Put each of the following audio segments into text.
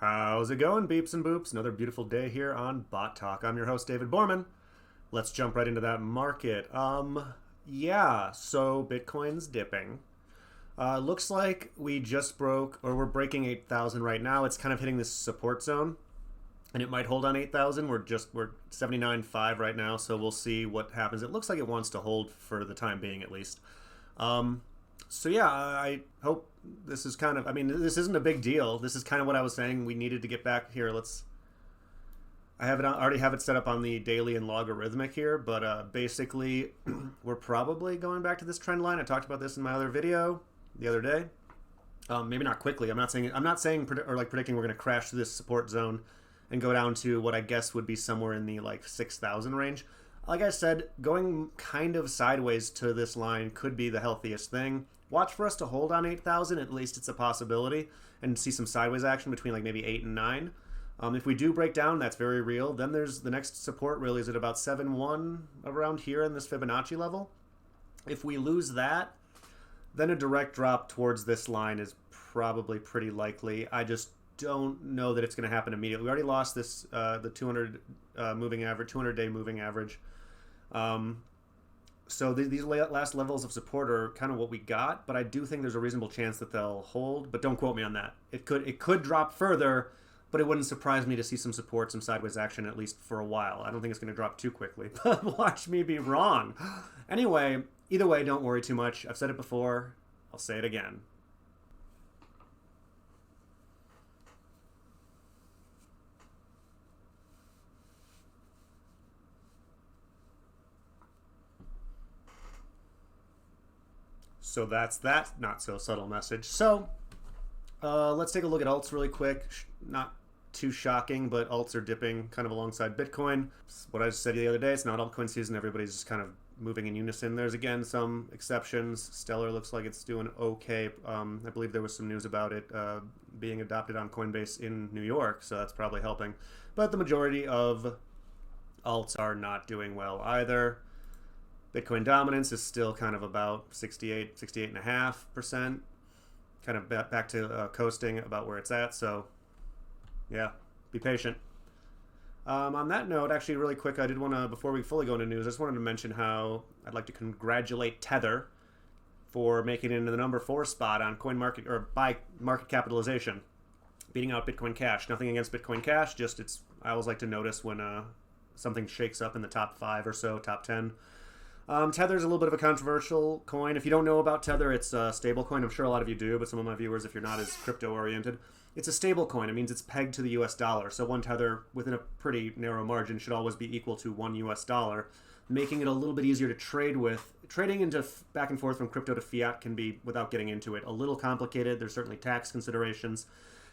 How's it going, beeps and boops? Another beautiful day here on Bot Talk. I'm your host, David Borman. Let's jump right into that market. Yeah, so Bitcoin's dipping. Looks like we just broke, or we're breaking 8,000 right now. It's kind of hitting this support zone, and it might hold on 8,000. We're 79.5 right now, so we'll see what happens. It looks like it wants to hold for the time being, at least. So yeah, I hope this is kind of, this isn't a big deal. This is kind of what I was saying. We needed to get back here. I already have it set up on the daily and logarithmic here, but basically we're probably going back to this trend line. I talked about this in my other video the other day. Maybe not quickly. I'm not saying predicting we're going to crash through this support zone and go down to what I guess would be somewhere in the 6,000 range. Like I said, going kind of sideways to this line could be the healthiest thing. Watch for us to hold on 8,000, at least it's a possibility, and see some sideways action between maybe 8 and 9. If we do break down, that's very real. Then there's the next support really is at about 7.1 around here in this Fibonacci level. If we lose that, then a direct drop towards this line is probably pretty likely. I just don't know that it's going to happen immediately. We already lost this the 200-day moving average. So these last levels of support are kind of what we got, but I do think there's a reasonable chance that they'll hold, but don't quote me on that. It could drop further, but it wouldn't surprise me to see some support, some sideways action, at least for a while. I don't think it's going to drop too quickly, but watch me be wrong. Anyway, either way, don't worry too much. I've said it before. I'll say it again. So that's that not so subtle message. So let's take a look at alts really quick. Not too shocking, but alts are dipping kind of alongside Bitcoin. What I just said the other day, it's not altcoin season. Everybody's just kind of moving in unison. There's again some exceptions. Stellar looks like it's doing okay. I believe there was some news about it being adopted on Coinbase in New York, so that's probably helping. But the majority of alts are not doing well either. Bitcoin dominance is still kind of about 68.5%, kind of back to coasting about where it's at. So yeah, be patient. On that note, actually really quick, I did want to, before we fully go into news, I just wanted to mention how I'd like to congratulate Tether for making it into the number 4 spot on by market capitalization, beating out Bitcoin Cash. Nothing against Bitcoin Cash, just I always like to notice when something shakes up in the top 5 or so, top 10. Tether's a little bit of a controversial coin. If you don't know about Tether, it's a stable coin. I'm sure a lot of you do, but some of my viewers, if you're not as crypto-oriented, it's a stable coin. It means it's pegged to the US dollar. So one Tether within a pretty narrow margin should always be equal to $1 US, making it a little bit easier to trade with. Trading into back and forth from crypto to fiat can be, without getting into it, a little complicated. There's certainly tax considerations.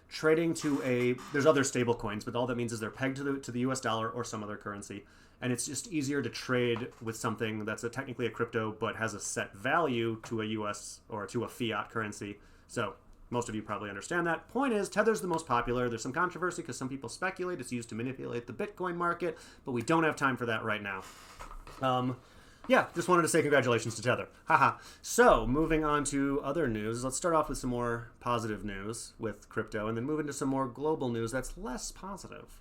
Trading to there's other stable coins, but all that means is they're pegged to the US dollar or some other currency. And it's just easier to trade with something that's technically a crypto but has a set value to a US or to a fiat currency. So most of you probably understand that. Point is, Tether's the most popular. There's some controversy because some people speculate it's used to manipulate the Bitcoin market, but we don't have time for that right now. Yeah, just wanted to say congratulations to Tether. Haha. So, moving on to other news. Let's start off with some more positive news with crypto and then move into some more global news that's less positive.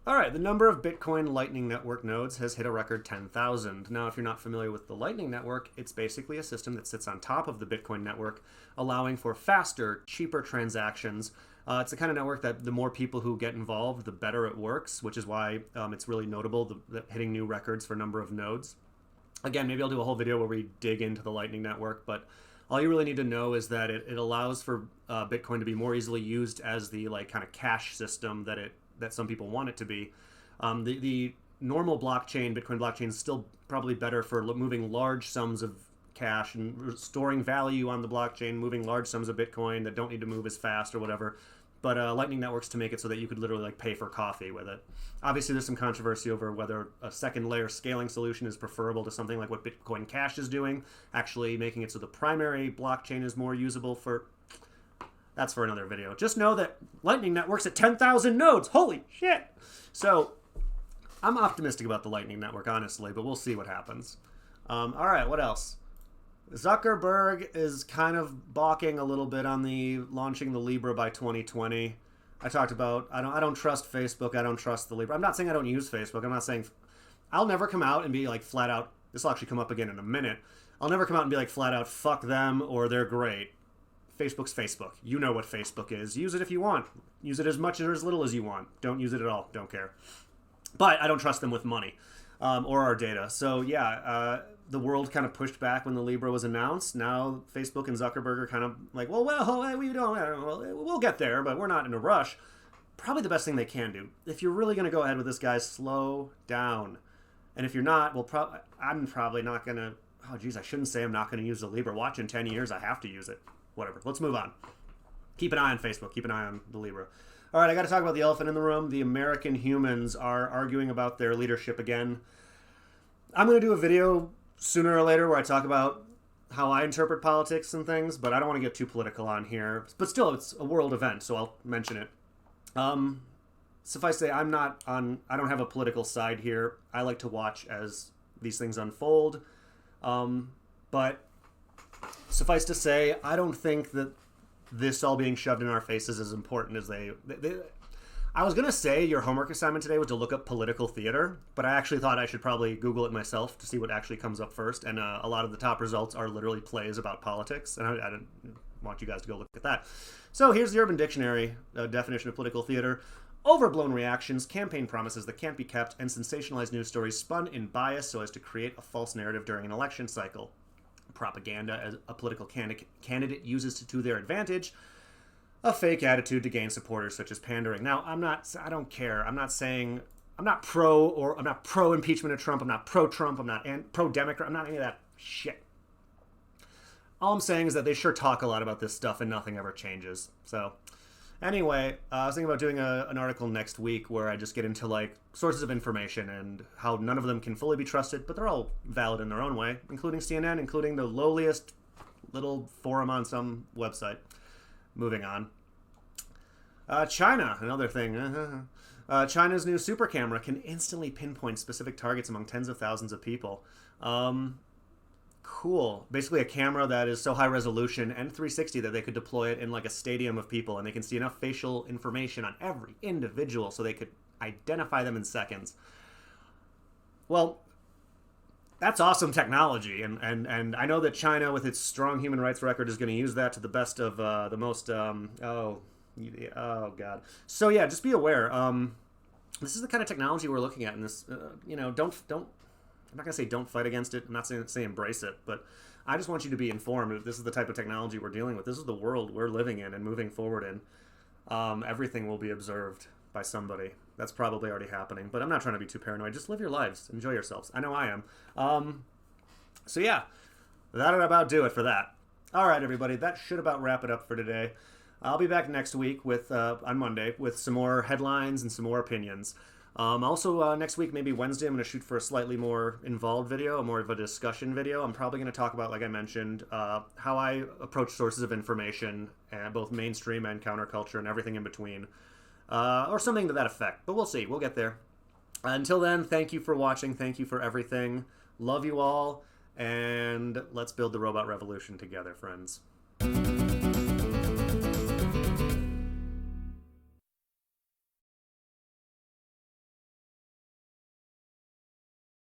All right, the number of Bitcoin Lightning Network nodes has hit a record 10,000. Now, if you're not familiar with the Lightning Network, it's basically a system that sits on top of the Bitcoin network, allowing for faster, cheaper transactions. It's the kind of network that the more people who get involved, the better it works, which is why it's really notable, hitting new records for number of nodes. Again, maybe I'll do a whole video where we dig into the Lightning Network, but all you really need to know is that it allows for Bitcoin to be more easily used as the kind of cash system that some people want it to be. The normal blockchain, Bitcoin blockchain, is still probably better for moving large sums of cash and storing value on the blockchain, moving large sums of Bitcoin that don't need to move as fast or whatever. But Lightning Networks to make it so that you could literally pay for coffee with it. Obviously, there's some controversy over whether a second layer scaling solution is preferable to something like what Bitcoin Cash is doing, actually making it so the primary blockchain is more usable for... That's for another video. Just know that Lightning Network's at 10,000 nodes. Holy shit! So, I'm optimistic about the Lightning Network, honestly, but we'll see what happens. All right, what else? Zuckerberg is kind of balking a little bit on the launching the Libra by 2020. I talked about I don't trust Facebook. I don't trust the Libra. I'm not saying I don't use Facebook. I'm not saying I'll never come out and be like flat out. This will actually come up again in a minute. I'll never come out and be like flat out fuck them or they're great. Facebook's Facebook. You know what Facebook is. Use it if you want. Use it as much or as little as you want. Don't use it at all. Don't care. But I don't trust them with money or our data. So yeah, the world kind of pushed back when the Libra was announced. Now Facebook and Zuckerberg are kind of like, well, we don't, we'll get there, but we're not in a rush. Probably the best thing they can do. If you're really going to go ahead with this, guys, slow down. And if you're not, I'm probably not going to, oh, geez, I shouldn't say I'm not going to use the Libra. Watch in 10 years, I have to use it. Whatever. Let's move on. Keep an eye on Facebook. Keep an eye on the Libra. All right, I got to talk about the elephant in the room. The American humans are arguing about their leadership again. I'm going to do a video sooner or later where I talk about how I interpret politics and things, but I don't want to get too political on here. But still, it's a world event, so I'll mention it. Suffice to say, I don't have a political side here. I like to watch as these things unfold. But suffice to say, I don't think that this all being shoved in our faces is as important as they I was going to say your homework assignment today was to look up political theater, but I actually thought I should probably Google it myself to see what actually comes up first. And a lot of the top results are literally plays about politics. And I didn't want you guys to go look at that. So here's the Urban Dictionary definition of political theater. Overblown reactions, campaign promises that can't be kept, and sensationalized news stories spun in bias so as to create a false narrative during an election cycle. Propaganda as a political candidate uses to their advantage. A fake attitude to gain supporters, such as pandering. Now, I don't care. I'm not pro impeachment of Trump. I'm not pro-Trump. I'm not pro-Democrat. I'm not any of that shit. All I'm saying is that they sure talk a lot about this stuff and nothing ever changes. So anyway, I was thinking about doing an article next week where I just get into like sources of information and how none of them can fully be trusted, but they're all valid in their own way, including CNN, including the lowliest little forum on some website. Moving on. China, another thing. China's new super camera can instantly pinpoint specific targets among tens of thousands of people. Cool. Basically a camera that is so high resolution and 360 that they could deploy it in like a stadium of people and they can see enough facial information on every individual so they could identify them in seconds. Well, that's awesome technology, and I know that China, with its strong human rights record, is going to use that to the best of the most. Oh God. So yeah, just be aware. This is the kind of technology we're looking at in this. Don't. I'm not going to say don't fight against it. I'm not saying embrace it, but I just want you to be informed that this is the type of technology we're dealing with. This is the world we're living in and moving forward in. Everything will be observed by somebody. That's probably already happening, but I'm not trying to be too paranoid. Just live your lives. Enjoy yourselves. I know I am. So yeah, that'll about do it for that. All right, everybody, that should about wrap it up for today. I'll be back next week on Monday with some more headlines and some more opinions. Also, next week, maybe Wednesday, I'm going to shoot for a slightly more involved video, more of a discussion video. I'm probably going to talk about, like I mentioned, how I approach sources of information, both mainstream and counterculture and everything in between. Or something to that effect. But we'll see. We'll get there. Until then, thank you for watching. Thank you for everything. Love you all. And let's build the robot revolution together, friends.